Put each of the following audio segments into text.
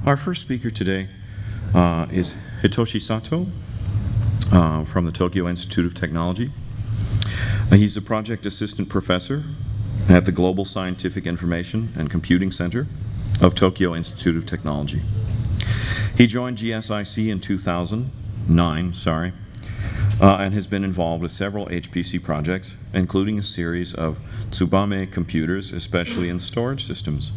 Our first speaker today is Hitoshi Sato from the Tokyo Institute of Technology. He's a project assistant professor at the Global Scientific Information and Computing Center of Tokyo Institute of Technology. He joined GSIC in 2009, and has been involved with several HPC projects, including a series of Tsubame computers, especially in storage systems.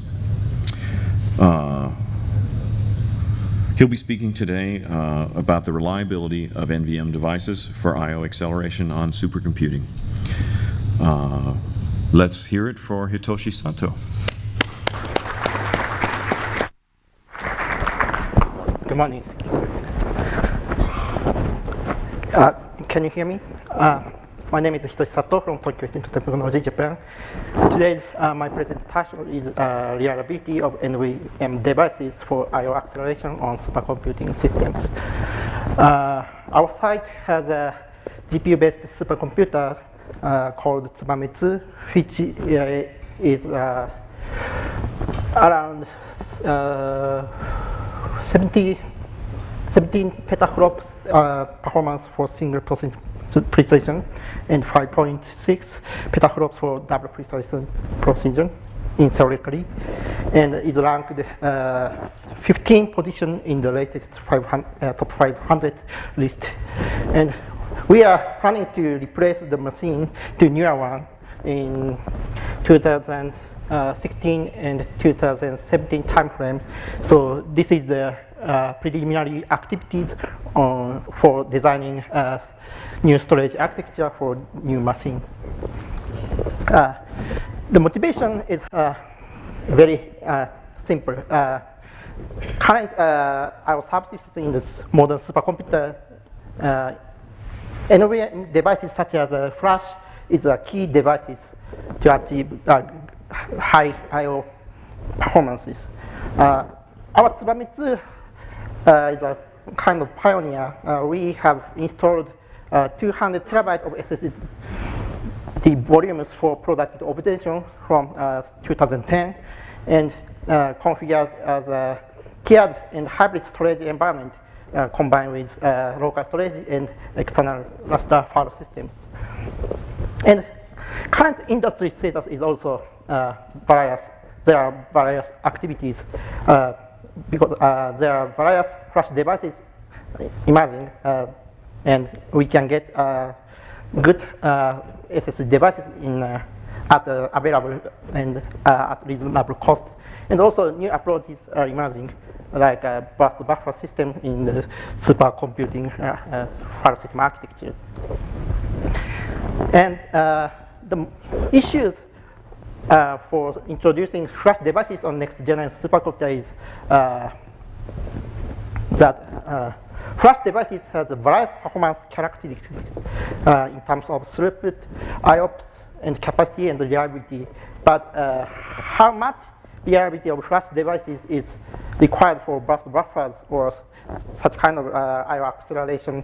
He'll be speaking today about the reliability of NVM devices for I/O acceleration on supercomputing. Let's hear it for Hitoshi Sato. Good morning. Can you hear me? My name is Hitoshi Sato from Tokyo Institute of Technology, Japan. Today's my presentation is reliability of NVM devices for I/O acceleration on supercomputing systems. Our site has a GPU-based supercomputer called Tsubame 2, which is around 17 petaflops performance for single precision and 5.6 petaflops for double precision in theoretically, and is ranked 15th position in the latest top 500 list. And we are planning to replace the machine to newer one in 2016 and 2017 timeframe. So this is the preliminary activities for designing new storage architecture for new machines. The motivation is very simple. Current our subsystem in this modern supercomputer, NVM devices such as flash is a key devices to achieve high I/O performances. Our Tsubame 2 is a kind of pioneer. We have installed 200 terabytes of SSD volumes for product operation from 2010, and configured as a tiered and hybrid storage environment combined with local storage and external Lustre file systems. And current industry status is also various. There are various activities because there are various flash devices emerging, and we can get good SSD devices at available and at reasonable cost. And also new approaches are emerging, like burst buffer system in the supercomputing file system architecture. And the issues for introducing flash devices on next generation supercomputer is that flash devices has various performance characteristics in terms of throughput, IOPS, and capacity and reliability. But how much reliability of flash devices is required for burst buffers or such kind of I/O acceleration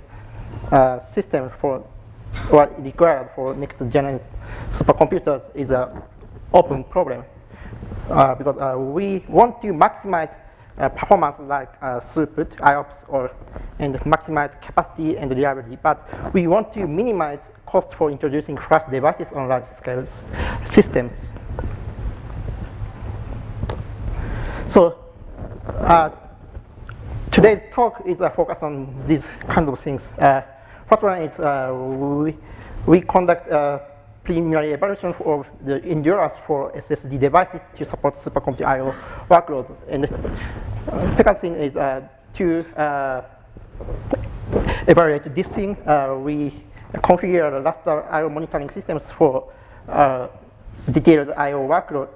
system or required for next generation supercomputers is an open problem because we want to maximize performance like throughput, IOPS, and maximize capacity and reliability, but we want to minimize cost for introducing flash devices on large-scale systems. So today's talk is focused on these kind of things. First one is we conduct preliminary evaluation of the endurance for SSD devices to support supercomputing I/O workloads. And second thing is to evaluate this thing. We configure Lustre I/O monitoring systems for detailed I/O workload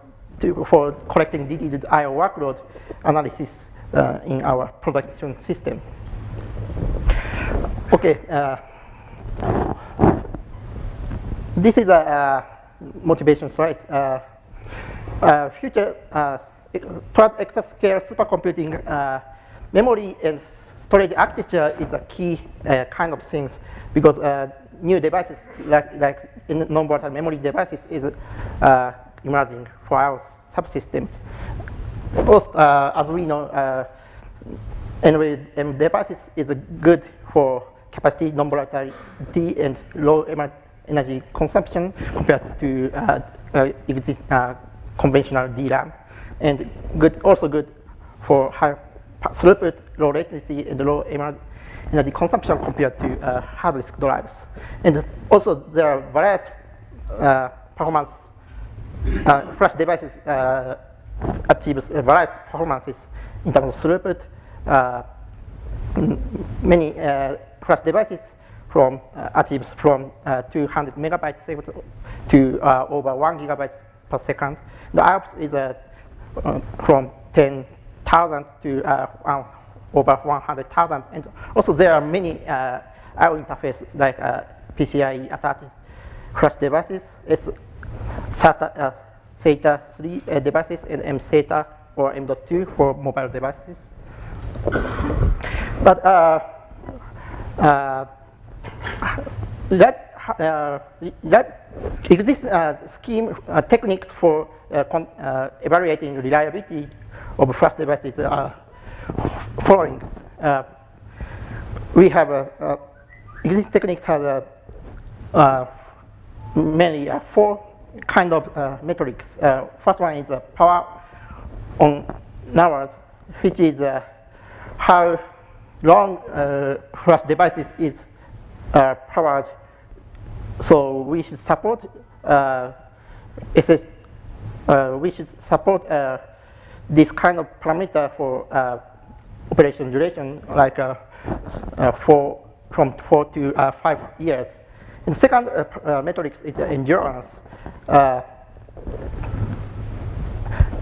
for collecting detailed I/O workload analysis in our production system. Okay. This is a motivation slide. Future toward exascale supercomputing, memory and storage architecture is a key kind of things because new devices like non-volatile memory devices is emerging for our subsystems. Both, as we know, NVM devices is good for capacity, non-volatility, and low energy consumption compared to conventional DRAM, and also good for high throughput, low latency, and low energy consumption compared to hard disk drives. And also there are various performance flash devices achieves various performances in terms of throughput. Many flash devices achieves from 200 megabytes to over 1 gigabyte per second. The output is from 10,000 to over 100,000. And also there are many I/O interfaces like PCIe attached flash devices, SATA 3 devices, and M-SATA or M.2 for mobile devices. But that exists scheme techniques for evaluating reliability of flash devices are following. We have existing techniques has mainly 4 kind of metrics. First one is power on hours, which is how long flash devices is powered. So we should support this kind of parameter for operation duration, like from 4 to 5 years. And second metric is endurance.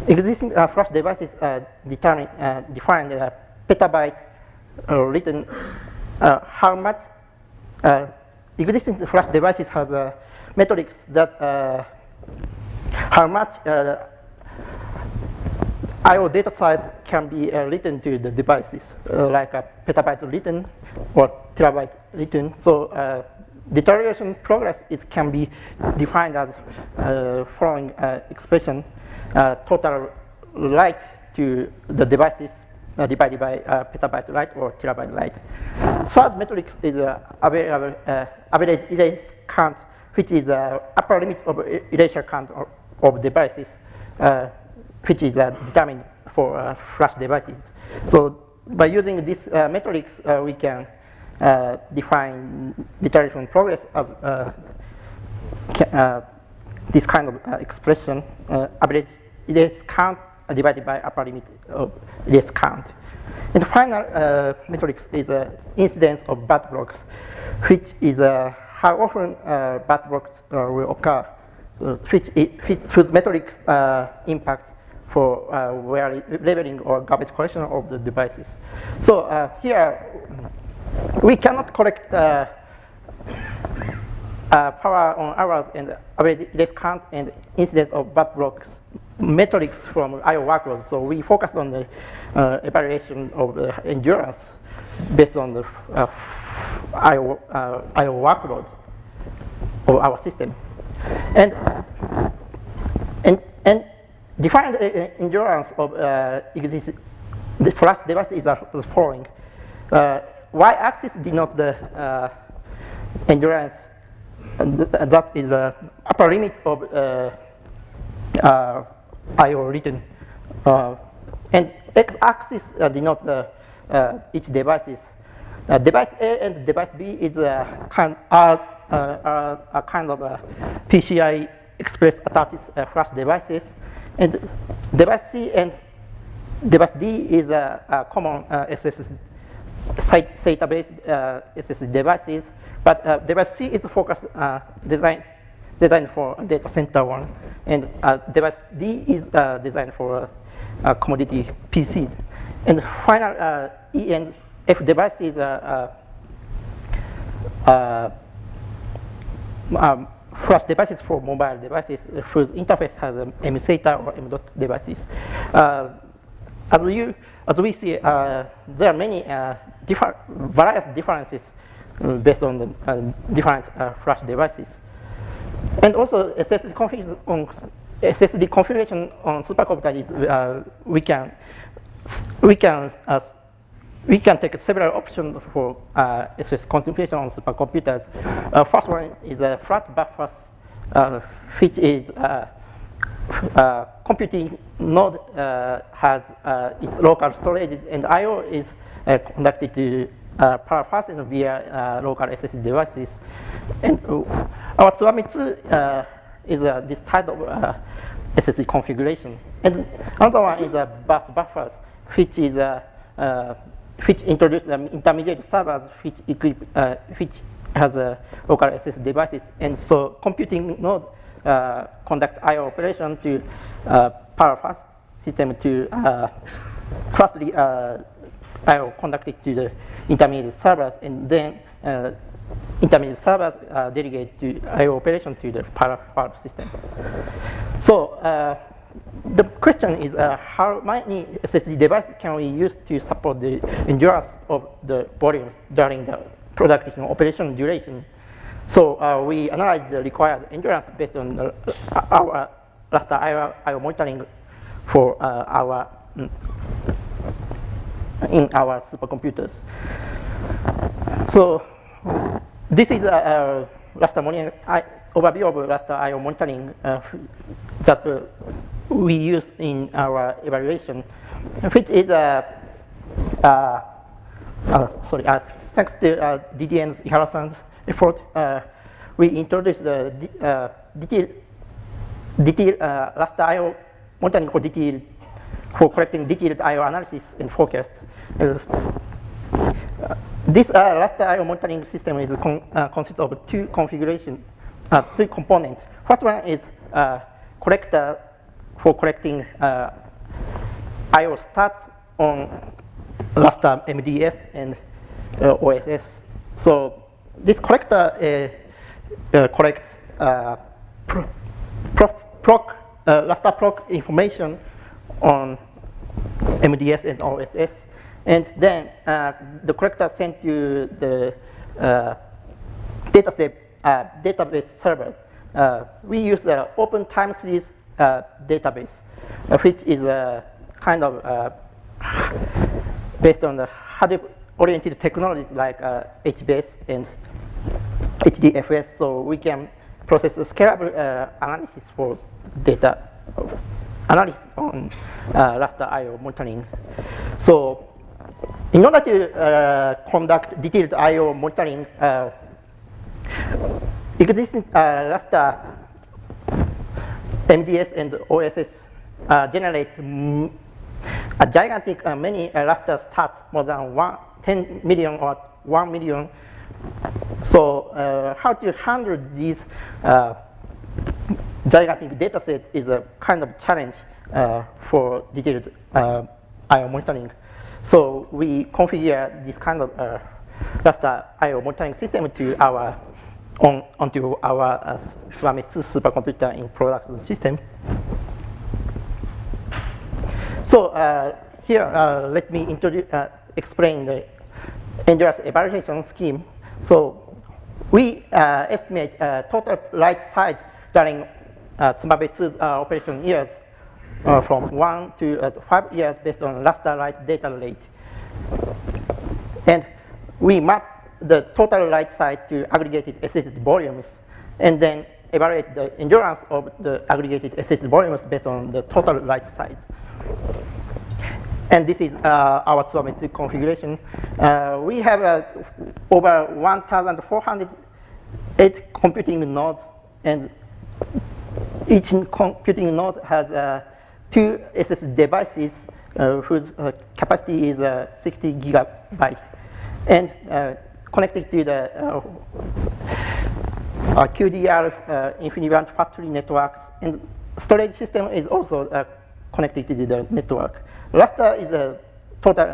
Existing flash devices define petabyte written. How much existing flash devices has metrics that how much I/O data size can be written to the devices, like a petabyte written or terabyte written. So deterioration progress can be defined as following expression: total write to the devices divided by petabyte write or terabyte write. Third metric is average erase count, which is the upper limit of erasure count of devices, which is determined for flash devices. So by using this metrics, we can define deterioration progress as this kind of expression: average erase count divided by upper limit of erase count. And the final metric is incidence of bad blocks, which is how often bad blocks will occur, whose metrics impact for labeling or garbage collection of the devices. So here we cannot collect power on hours and average erase count and incidence of bad blocks metrics from I/O workloads. So we focus on the evaluation of the endurance based on the I/O workload of our system, and define the endurance of existing the flash devices are the following. Y-axis denotes the endurance that is the upper limit of I/O written, and x-axis denote each devices. Device A and device B is a kind of PCI Express attached flash devices, and device C and device D is a common SATA-based SSD devices, but device C is focused designed for data center one, and device D is designed for commodity PCs. And final E and F devices flash devices for mobile devices whose interface has M-SATA or M.2 devices. As we see, there are many various differences based on the different flash devices. And also SSD configuration on supercomputers is we can we can take several options for SS computation on supercomputers. First one is a flat buffer, which is computing node has its local storage, and I/O is conducted to power fast and via local SSD devices. And our Tsubamitsu is this type of SSD configuration. And another one is a burst buffers, which is which introduce the intermediate servers which has local SSD devices, and so computing node conduct I/O operation to power fast system to firstly I/O conducted to the intermediate servers, and then intermediate servers delegate to I/O operation to the power fast system. So the question is how many SSD devices can we use to support the endurance of the volumes during the production operation duration. So we analyze the required endurance based on our Lustre I/O monitoring for in our supercomputers. So this is a Lustre overview of Lustre I/O monitoring that we use in our evaluation, which is thanks to DDN's Ihara-san's effort, we introduced the detailed Lustre I/O monitoring for collecting detailed I/O analysis and forecast. This Lustre I/O monitoring system is consists of two components. First one is collector for collecting I/O stats on Lustre MDS and OSS. So this collector collects Lustre proc information on MDS and OSS, and then the collector sent to the database server. We use the open time series database, which is kind of based on the hardware-oriented technologies like HBase and HDFS, so we can process a scalable analysis for data analysis on Lustre I/O monitoring. So in order to conduct detailed I/O monitoring, existing Lustre MDS and OSS generate a gigantic many Lustre stats, more than 10 million or 1 million. So how to handle these gigantic data set is a kind of challenge for detailed I/O monitoring. So we configure this kind of Lustre I/O monitoring system to onto our Tsubamitsu supercomputer in production system. So here, let me explain the endurance evaluation scheme. So we estimate total write size during Tsubamitsu's operation years from 1 to 5 years based on Lustre write data rate. And we map the total write size to aggregated SSD volumes, and then evaluate the endurance of the aggregated SSD volumes based on the total write size. And this is our Tsubamitsu configuration. We have over 1,408 computing nodes, and each computing node has 2 SSD devices whose capacity is 60 gigabytes, and connected to the QDR InfiniBand factory networks, and storage system is also connected to the network. Lustre is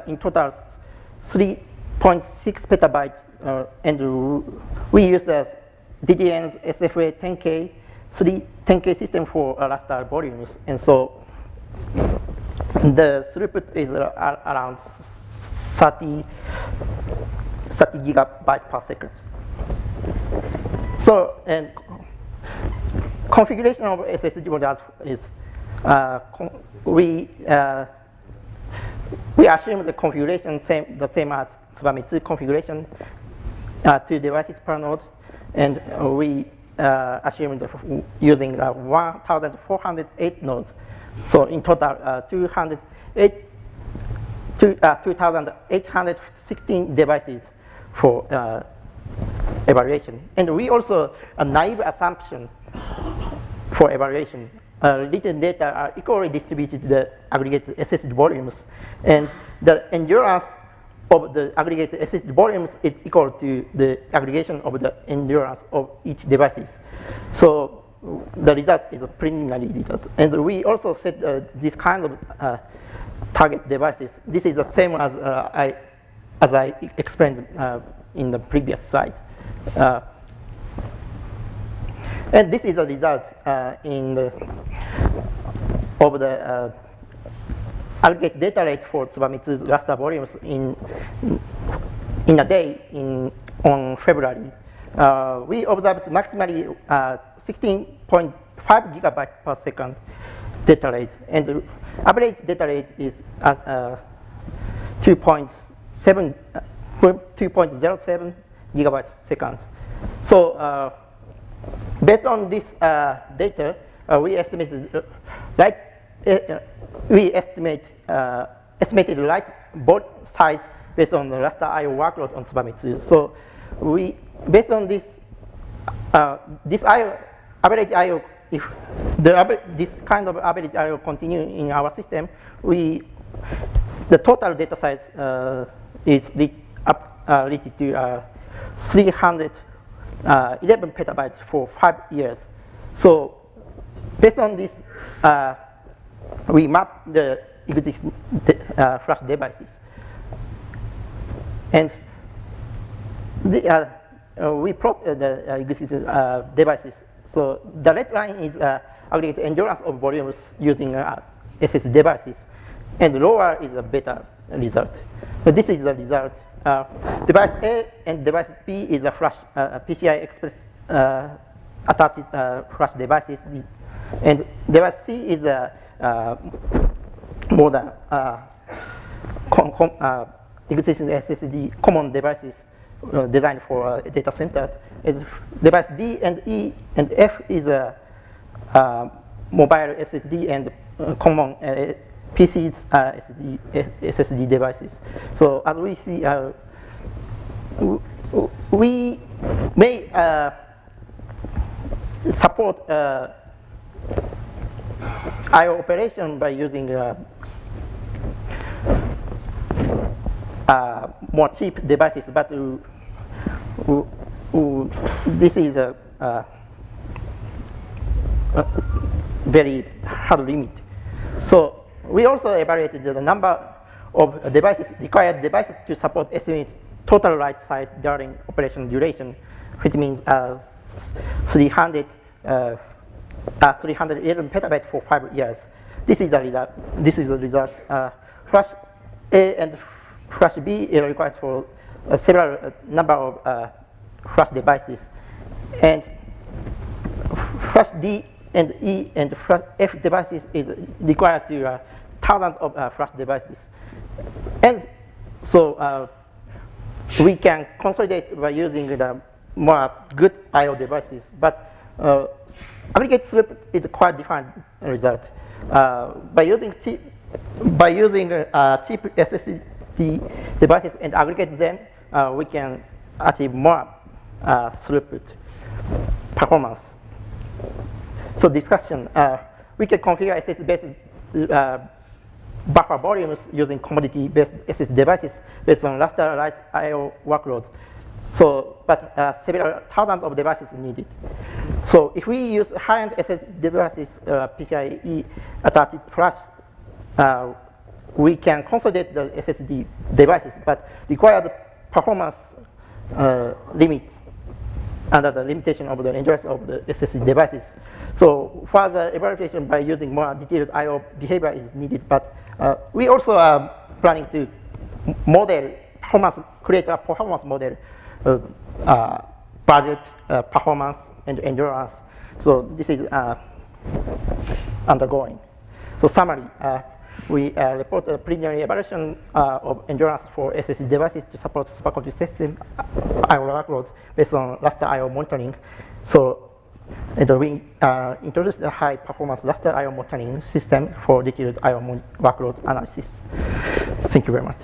in total 3.6 petabytes, and we use the DDN's SFA 10K 10K system for Lustre volumes, and so the throughput is around 30 gigabytes per second. So, and configuration of SSD modules is we assume the configuration the same as Tsubame 2 configuration, 2 devices per node, and we assume using 1,408 nodes. So in total, 2,816 devices for evaluation. And we also a naive assumption for evaluation. Written data are equally distributed to the aggregated SSD volumes, and the endurance of the aggregated SSD volumes is equal to the aggregation of the endurance of each devices. So the result is a preliminary result. And we also set this kind of target devices. This is the same as I explained in the previous slide. And this is the result of the aggregate data rate for Tsubame 2 Lustre volumes in a day on February. We observed maximally 16.5 gigabytes per second data rate, and the average data rate is at 2.07 gigabytes per second. So based on this data, we estimated estimated write board size based on the Lustre I/O workload on Tsubame 2. So based on this average I/O, if this kind of average I/O continue in our system, the total data size is reached to 311 petabytes for 5 years. So based on this, we map the existing flash devices, and we plot the existing devices. So the red line is aggregate endurance of volumes using SSD devices, and lower is a beta result. So this is the result. Device A and device B is a flash PCI Express attached flash devices, and device C is a more than existing SSD common devices designed for data center. Device D and E and F is a mobile SSD and common PCs SSD devices. So as we see, we may support I/O operation by using more cheap devices, but this is a very hard limit. So we also evaluated the number of required devices to support estimate total write size during operation duration, which means 311 petabytes for 5 years. This is the result. Flash A and Flash B is required for several number of flash devices, and Flash D and E and Flash F devices is required to thousands of flash devices. And so we can consolidate by using the more good I/O devices, but aggregate throughput is quite different result. By using cheap SSD devices and aggregate them, we can achieve more throughput performance. So discussion, we can configure SSD-based buffer volumes using commodity-based SSD devices based on Lustre write I/O workloads. So, but several thousands of devices needed. So if we use high-end SSD devices, PCIe attached flash, we can consolidate the SSD devices, but required performance limits under the limitation of the endurance of the SSD devices. So further evaluation by using more detailed I/O behavior is needed, but we also are planning to create a performance model, budget, performance, and endurance. So this is undergoing. So summary, we report a preliminary evaluation of endurance for SSD devices to support supercomputing system I/O workloads based on Lustre I/O monitoring. So we introduced a high-performance Lustre I/O monitoring system for detailed I/O workload analysis. Thank you very much.